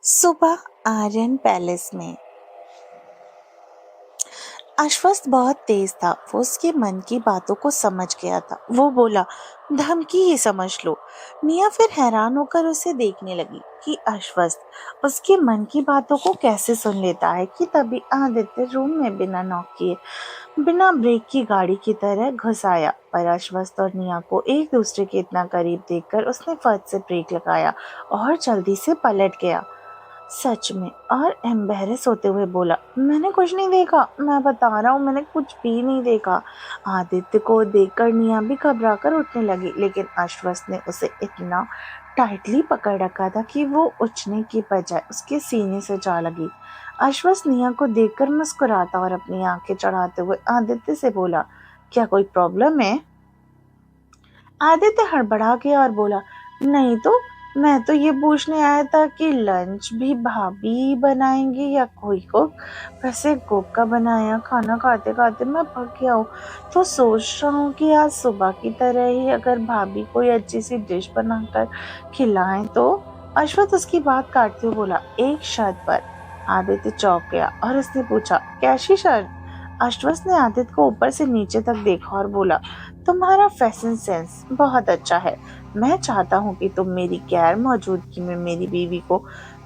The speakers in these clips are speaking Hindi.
सुबह आर्यन पैलेस में आश्वस्त बहुत तेज था। वो उसके मन की बातों को समझ गया था। वो बोला, धमकी ही समझ लो। निया फिर हैरान होकर उसे देखने लगी कि आश्वस्त उसके मन की बातों को कैसे सुन लेता है। कि तभी आदित्य रूम में बिना नॉक किए, बिना ब्रेक की गाड़ी की तरह घुस आया। पर आश्वस्त और निया को एक दूसरे के इतना करीब देखकर उसने फट से ब्रेक लगाया और जल्दी से पलट गया। सच में, और एम्बेरस होते हुए बोला, मैंने कुछ नहीं देखा, मैं बता रहा हूँ, मैंने कुछ भी नहीं देखा। आदित्य को देखकर निया भी घबरा कर उठने लगी, लेकिन आश्वस्त ने उसे इतना टाइटली पकड़ रखा था कि वो उछने की बजाय उसके सीने से जा लगी। आश्वस्त निया को देखकर मुस्कुराता और अपनी आंखें चढ़ाते हुए आदित्य से बोला, क्या कोई प्रॉब्लम है? आदित्य हड़बड़ा गया और बोला, नहीं तो, मैं तो ये पूछने आया था कि लंच भी भाभी बनाएंगी या कोई कुक। वैसे कुक का बनाया खाना खाते खाते मैं पक गया हूँ, तो सोच रहा हूँ कि आज सुबह की तरह ही अगर भाभी कोई अच्छी सी डिश बनाकर खिलाएं तो। अश्वथ उसकी बात काटते हुए बोला, एक शर्त पर। आदित्य चौंक गया और उसने पूछा, कैसी शर्त? अश्वथ ने आदित्य को ऊपर से नीचे तक देखा और बोला, तुम्हारा फैशन सेंस बहुत अच्छा है। मैं चाहता हूँ कि तुम मेरी गैर मौजूदगी में मेरी बीवी को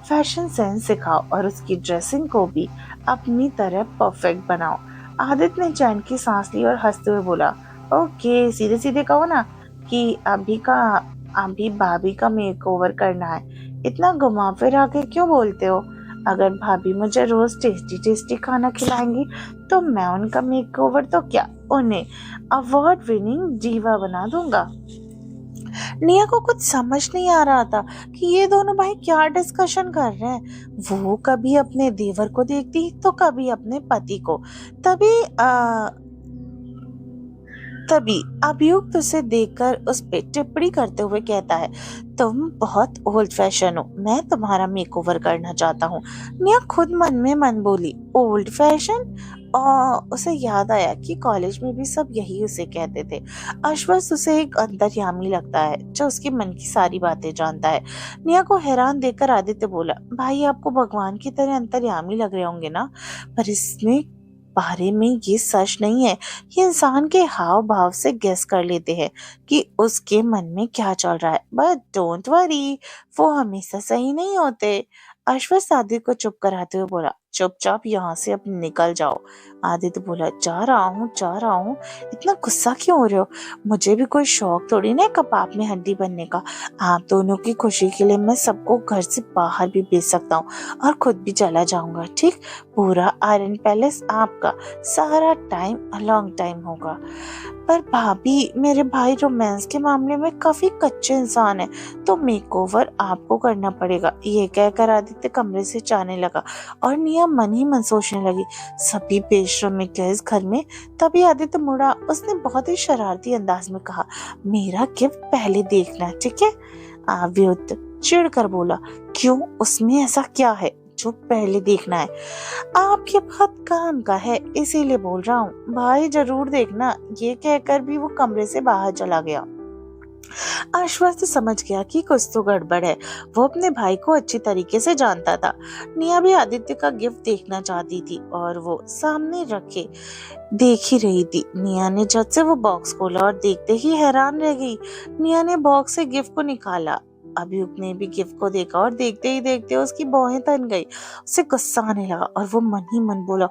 फैशन सेंस सिखाओ और उसकी ड्रेसिंग को भी अपनी तरह परफेक्ट बनाओ। आदित्य ने चैन की सांस ली और हंसते हुए बोला, ओके, सीधे सीधे कहो ना कि अभी भाभी का मेकओवर करना है। इतना घुमा फिरा के क्यों बोलते हो? अगर भाभी मुझे रोज टेस्टी टेस्टी खाना खिलाएंगी तो मैं उनका मेकओवर तो क्या, उन्हें अवार्ड विनिंग डीवा बना दूंगा। निया को कुछ समझ नहीं आ रहा था कि ये दोनों भाई क्या डिस्कशन कर रहे हैं। वो कभी अपने देवर को देखती तो कभी अपने पति को। तभी तभी अभियुक्त उसे देखकर उस पे टिप्पणी करते हुए कहता है, तुम बहुत ओल्ड फैशन हो, मैं तुम्हारा मेकओवर करना चाहता हूँ। निया खुद मन में मन बोली, ओल्ड फैशन? और उसे याद आया कि कॉलेज में भी सब यही उसे कहते थे। अश्वथ उसे एक अंतर्यामी लगता है जो उसके मन की सारी बातें जानता है। निया को हैरान देखकर आदित्य बोला, भाई आपको भगवान की तरह अंतर्यामी लग रहे होंगे ना, पर इसमें बारे में ये सच नहीं है। ये इंसान के हाव भाव से गेस कर लेते हैं कि उसके मन में क्या चल रहा है। बट डोंट वरी, वो हमेशा सही नहीं होते। अश्वथ आदित्य को चुप कराते हुए बोला, चुपचाप यहाँ से अब निकल जाओ। आदित्य बोला, जा रहा हूँ जा रहा हूँ। इतना गुस्सा क्यों हो रहे हो? मुझे भी कोई शौक थोड़ी ना है कबाब में हड्डी बनने का। आप दोनों की खुशी के लिए मैं सबको घर से बाहर भी भेज सकता हूँ और खुद भी चला जाऊंगा, ठीक? पूरा आयरन पैलेस आपका, सारा टाइम लॉन्ग टाइम होगा। पर भाभी, मेरे भाई रोमांस के मामले में काफी कच्चे इंसान है, तो मेकओवर आपको करना पड़ेगा। ये कहकर आदित्य कमरे से जाने लगा और निया मन ही मन सोचने लगी, सभी बेशर्मी गए इस घर में। तभी आदित्य मुड़ा। उसने बहुत ही शरारती अंदाज में कहा, मेरा गिफ्ट पहले देखना, ठीक है? आव्युत चिढ़कर बोला, क्यों, उसमें ऐसा क्या है जो पहले देखना है? आपके बहुत काम का है इसीलिए बोल रहा हूँ, भाई जरूर देखना। ये कहकर भी वो कमरे से बाहर चला गया। आश्वस्त समझ गया कि कुछ तो गड़बड़ है। वो अपने भाई को अच्छी तरीके से जानता था। निया भी आदित्य का गिफ्ट देखना चाहती थी और वो सामने रखे देख ही रही थी। निया ने झट से वो बॉक्स खोला और देखते ही हैरान रह गई। निया ने बॉक्स से गिफ्ट को निकाला। अभियुक्त ने भी गिफ्ट को देखा और देखते ही देखते उसकी भौहें तन गई। उसे गुस्सा आने लगा और वो मन ही मन बोला,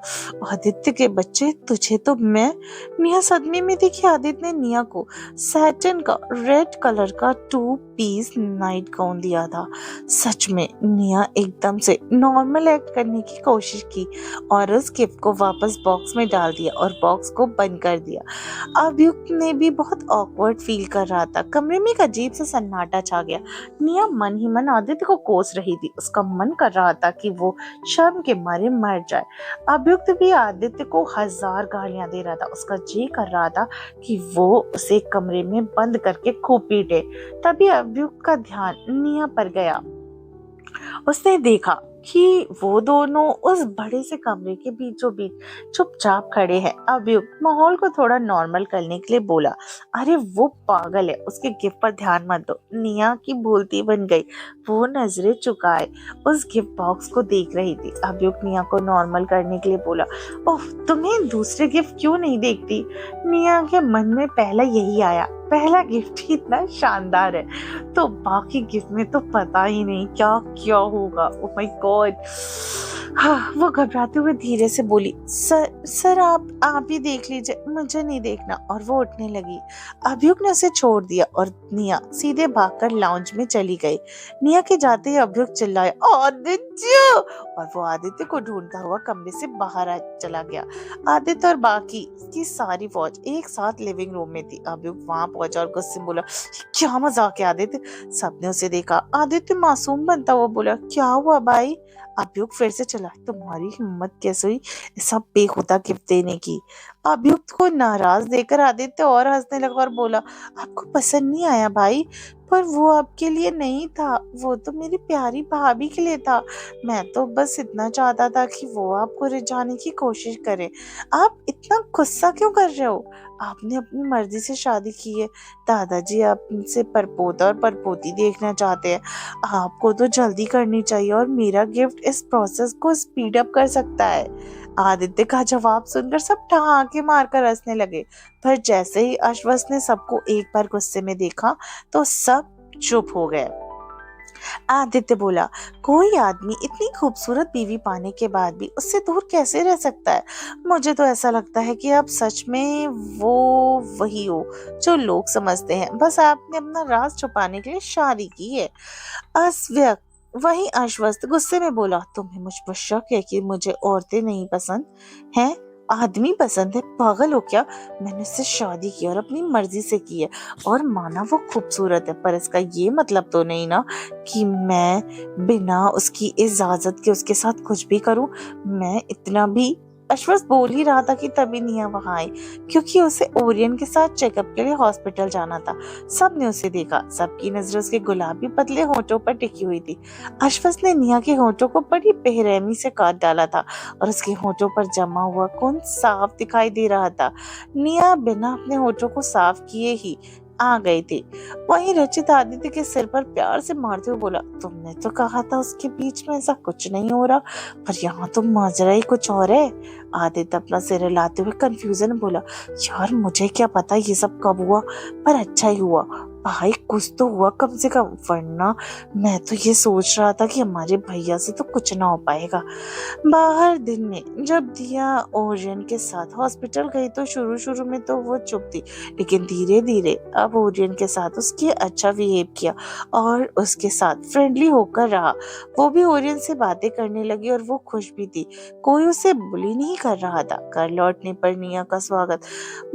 आदित्य के बच्चे, तुझे तो मैं। निया सदमे में देखी आदित्य ने निया को सैटिन का रेड कलर का 2 पीस नाइट गाउन दिया था। सच में निया एकदम से नॉर्मल एक्ट करने की कोशिश की और उस गिफ्ट को वापस बॉक्स में डाल दिया और बॉक्स को बंद कर दिया। अभियुक्त ने भी बहुत ऑकवर्ड फील कर रहा था। कमरे में एक अजीब सा सन्नाटा छा गया। निया मन ही मन आदित्य को कोस रही थी। उसका मन कर रहा था कि वो शर्म के मारे मर जाए। अभियुक्त भी आदित्य को 1000 गालियां दे रहा था। उसका जी कर रहा था कि वो उसे कमरे में बंद करके खूब पीटे। तभी अभियुक्त का ध्यान निया पर गया। उसने देखा कि वो दोनों उस बड़े से कमरे के बीचों बीच चुपचाप खड़े हैं। अभियुक्त माहौल को थोड़ा नॉर्मल करने के लिए बोला, अरे वो पागल है, उसके गिफ्ट पर ध्यान मत दो। निया की बोलती बन गई। वो नजरें चुकाए उस गिफ्ट बॉक्स को देख रही थी। अभियुक्त निया को नॉर्मल करने के लिए बोला, ओह तुम्हें दूसरे गिफ्ट क्यों नहीं देखती? निया के मन में पहला यही आया, पहला गिफ्ट ही इतना शानदार है तो बाकी गिफ्ट में तो पता ही नहीं क्या क्या होगा। Oh my God. हाँ, वो घबराते हुए धीरे से बोली, सर आप ही देख लीजिए, मुझे नहीं देखना। और वो उठने लगी। अभियुक्त ने उसे छोड़ दिया और निया सीधे भागकर लाउंज में चली गई। निया के जाते ही अभियुक्त चिल्लाया, आदित्य! और वो आदित्य को ढूंढता हुआ कमरे से बाहर चला गया। आदित्य और बाकी की सारी फौज एक साथ लिविंग रूम में थी। अभियुक्त वहां पहुंचा और गुस्से में बोला, क्या मजाक है आदित्य? सबने उसे देखा। आदित्य मासूम बनता हुआ बोला, क्या हुआ भाई? अभियुक्त फिर से चला, तुम्हारी हिम्मत कैसे हुई सब बेहुदा गिफ्ट देने की? अभियुक्त को नाराज देखकर आदित्य और हंसने लगा और बोला, आपको पसंद नहीं आया भाई? पर वो आपके लिए नहीं था, वो तो मेरी प्यारी भाभी के लिए था। मैं तो बस इतना चाहता था कि वो आपको रिझाने की कोशिश करे। आप इतना गुस्सा क्यों कर रहे हो? आपने अपनी मर्जी से शादी की है। दादाजी आपसे परपोता और परपोती देखना चाहते हैं। आपको तो जल्दी करनी चाहिए और मेरा गिफ्ट इस प्रोसेस को स्पीड अप कर सकता है। आदित्य का जवाब सुनकर सब ठहाके मारकर हंसने लगे। पर जैसे ही अश्वथ ने सबको एक बार गुस्से में देखा तो सब चुप हो गए। आदित्य बोला, कोई आदमी इतनी खूबसूरत बीवी पाने के बाद भी उससे दूर कैसे रह सकता है? मुझे तो ऐसा लगता है कि आप सच में वो वही हो जो लोग समझते हैं। बस आपने अपना राज छुपाने के लिए शादी की है। अस्व्यक्त वही आश्वस्त गुस्से में बोला, तुम्हें मुझ पर शक है कि मुझे औरतें नहीं पसंद हैं? आदमी पसंद है? पागल हो क्या? मैंने उससे शादी की और अपनी मर्जी से की है और माना वो खूबसूरत है, पर इसका ये मतलब तो नहीं ना कि मैं बिना उसकी इजाजत के उसके साथ कुछ भी करूं। मैं इतना भी अश्वथ बोल ही रहा था कि तभी निया वहां आई, क्योंकि उसे ओरियन के साथ चेकअप के लिए हॉस्पिटल जाना था। सबने उसे देखा। सबकी नजर उसके गुलाबी पतले होठों पर टिकी हुई थी। अश्वथ ने निया के होठों को बड़ी बेरहमी से काट डाला था और उसके होठों पर जमा हुआ खून साफ दिखाई दे रहा था। निया बिना अपने होठों को साफ किए ही आ गई थी। वहीं रचित आदित्य के सिर पर प्यार से मारते हुए बोला, तुमने तो कहा था उसके बीच में ऐसा कुछ नहीं हो रहा, पर यहाँ तो माजरा ही कुछ और है। आदित्य अपना सिर हिलाते हुए कंफ्यूजन में बोला, यार मुझे क्या पता ये सब कब हुआ, पर अच्छा ही हुआ भाई, कुछ तो हुआ कम से कम, वरना मैं तो ये सोच रहा था कि हमारे भैया से तो कुछ ना हो पाएगा। बाहर दिन में जब दिया ओरियन के साथ हॉस्पिटल गई तो शुरू शुरू में तो वो चुप थी, लेकिन धीरे धीरे अब ओरियन के साथ उसके अच्छा बिहेव किया और उसके साथ फ्रेंडली होकर रहा। वो भी ओरियन से बातें करने लगी और वो खुश भी थी। कोई उसे बुली नहीं कर रहा था। घर लौटने पर निया का स्वागत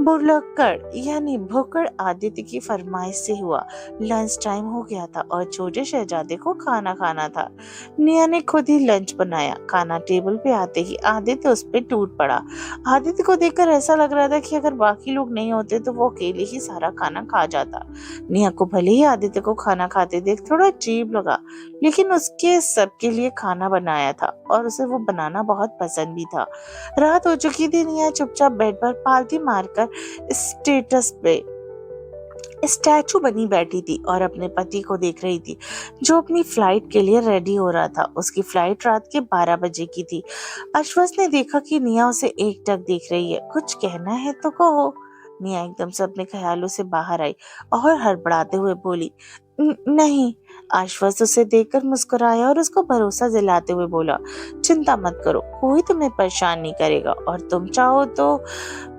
बुलक्कड़ यानी भुक्कड़ आदित्य की फरमाइश से हुआ। लंच टाइम हो गया था और छोटे शहजादे को खाना खाना था। निया ने खुद ही लंच बनाया। खाना टेबल पे आते ही आदित्य उस पे टूट पड़ा। आदित्य को देखकर ऐसा लग रहा था कि अगर बाकी लोग नहीं होते तो वो अकेले ही सारा खाना खा जाता। निया को भले ही आदित्य को खाना खाते देख थोड़ा अजीब लगा, लेकिन उसके सबके लिए खाना बनाया था और उसे वो बनाना बहुत पसंद भी था। रात हो चुकी थी। निया चुपचाप बेड पर पालथी मारकर स्टेटस पे स्टैचू बनी बैठी थी और अपने पति को देख रही थी, जो अपनी फ्लाइट के लिए रेडी हो रहा था। उसकी फ्लाइट रात के 12 बजे की थी। अश्वथ ने देखा कि निया उसे एकटक देख रही है। कुछ कहना है तो कहो। निया एकदम से अपने ख्यालों से बाहर आई और हड़बड़ाते हुए बोली, नहीं। आश्वस्त उसे देखकर मुस्कुराया और उसको भरोसा दिलाते हुए बोला, चिंता मत करो, कोई तुम्हें परेशान नहीं करेगा और तुम चाहो तो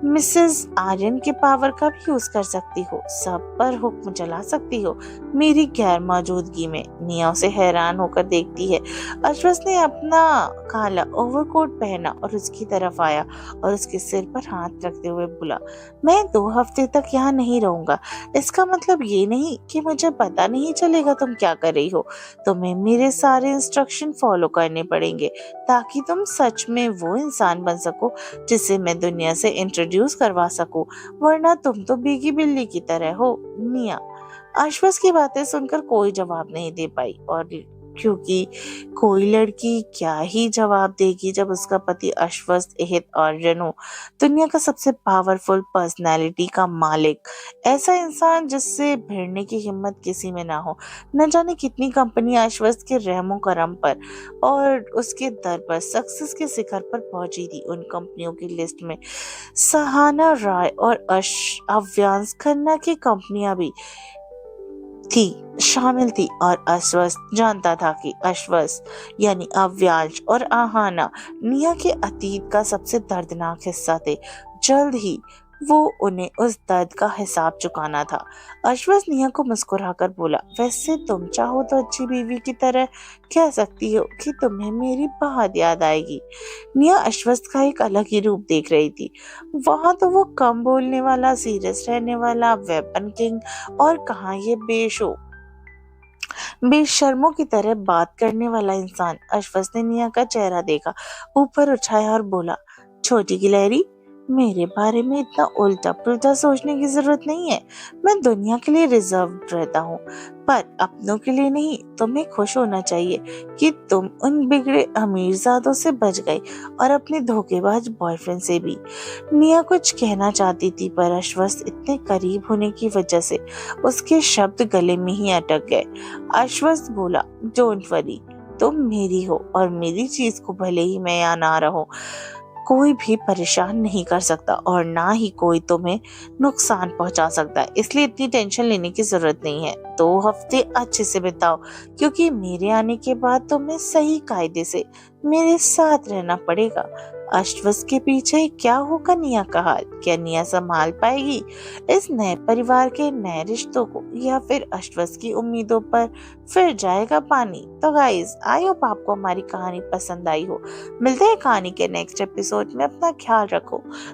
मिसेस आर्यन के पावर का भी यूज कर सकती हो, सब पर हुक्म चला सकती हो मेरी गैर मौजूदगी में। निया उसे हैरान होकर देखती है। अश्वथ ने अपना काला ओवरकोट पहना और उसकी तरफ आया और उसके सिर पर हाथ रखते हुए बोला, मैं 2 हफ्ते तक यहाँ नहीं रहूंगा। इसका मतलब ये नहीं कि मुझे पता नहीं चलेगा तुम क्या कर रही हो। तुम्हें मेरे सारे इंस्ट्रक्शन फॉलो करने पड़ेंगे ताकि तुम सच में वो इंसान बन सको जिसे मैं दुनिया से इंट्रोड्यूस करवा सकूं, वरना तुम तो भीगी बिल्ली की तरह हो। निया आश्वस्त की बातें सुनकर कोई जवाब नहीं दे पाई और क्योंकि कोई लड़की क्या ही जवाब देगी जब उसका पति अश्वस्त एहित अर्जुन हो, दुनिया का सबसे पावरफुल पर्सनैलिटी का मालिक, ऐसा इंसान जिससे भिड़ने की हिम्मत किसी में ना हो। न जाने कितनी कंपनी आश्वस्त के रहमो करम पर और उसके दर पर सक्सेस के शिखर पर पहुंची थी। उन कंपनियों की लिस्ट में सहाना राय और अव्यांश खन्ना की कंपनियां भी थी शामिल थी और अश्वस्त जानता था कि अश्वस्त यानी अव्यांश और आहाना निया के अतीत का सबसे दर्दनाक हिस्सा थे। जल्द ही वो उन्हें उस दर्द का हिसाब चुकाना था। अश्वस्त निया को मुस्कुराकर बोला, वैसे तुम चाहो तो अच्छी बीवी की तरह कह सकती हो कि तुम्हें मेरी बहुत याद आएगी। निया अश्वस्त का एक अलग ही रूप देख रही थी। वहां तो वो कम बोलने वाला, सीरियस रहने वाला वेपन किंग, और कहाँ ये बेशर्मों की तरह बात करने वाला इंसान। अश्वस्त ने निया का चेहरा देखा, ऊपर उठाया और बोला, छोटी गिलहरी, मेरे बारे में इतना उल्टा पुल्टा सोचने की जरूरत नहीं है। मैं दुनिया के लिए रिजर्व रहता हूँ, पर अपनों के लिए नहीं। तुम्हें खुश होना चाहिए कि तुम उन बिगड़े अमीरजादों से बच गई और अपने धोखेबाज बॉयफ्रेंड से भी। निया कुछ कहना चाहती थी, पर अश्वस्त इतने करीब होने की वजह से उसके शब्द गले में ही अटक गए। आश्वस्त बोला, डोंट वरी, तुम मेरी हो और मेरी चीज को भले ही मैं यहाँ ना रहूं, कोई भी परेशान नहीं कर सकता और ना ही कोई तुम्हें नुकसान पहुंचा सकता है, इसलिए इतनी टेंशन लेने की जरूरत नहीं है। 2 हफ्ते अच्छे से बिताओ, क्योंकि मेरे आने के बाद तुम्हें सही कायदे से मेरे साथ रहना पड़ेगा। अश्वस्त के पीछे क्या होगा निया का हाल? क्या निया संभाल पाएगी इस नए परिवार के नए रिश्तों को, या फिर अश्वस्त की उम्मीदों पर फिर जाएगा पानी? तो गाइज, आई होप आपको हमारी कहानी पसंद आई हो। मिलते हैं कहानी के नेक्स्ट एपिसोड में। अपना ख्याल रखो।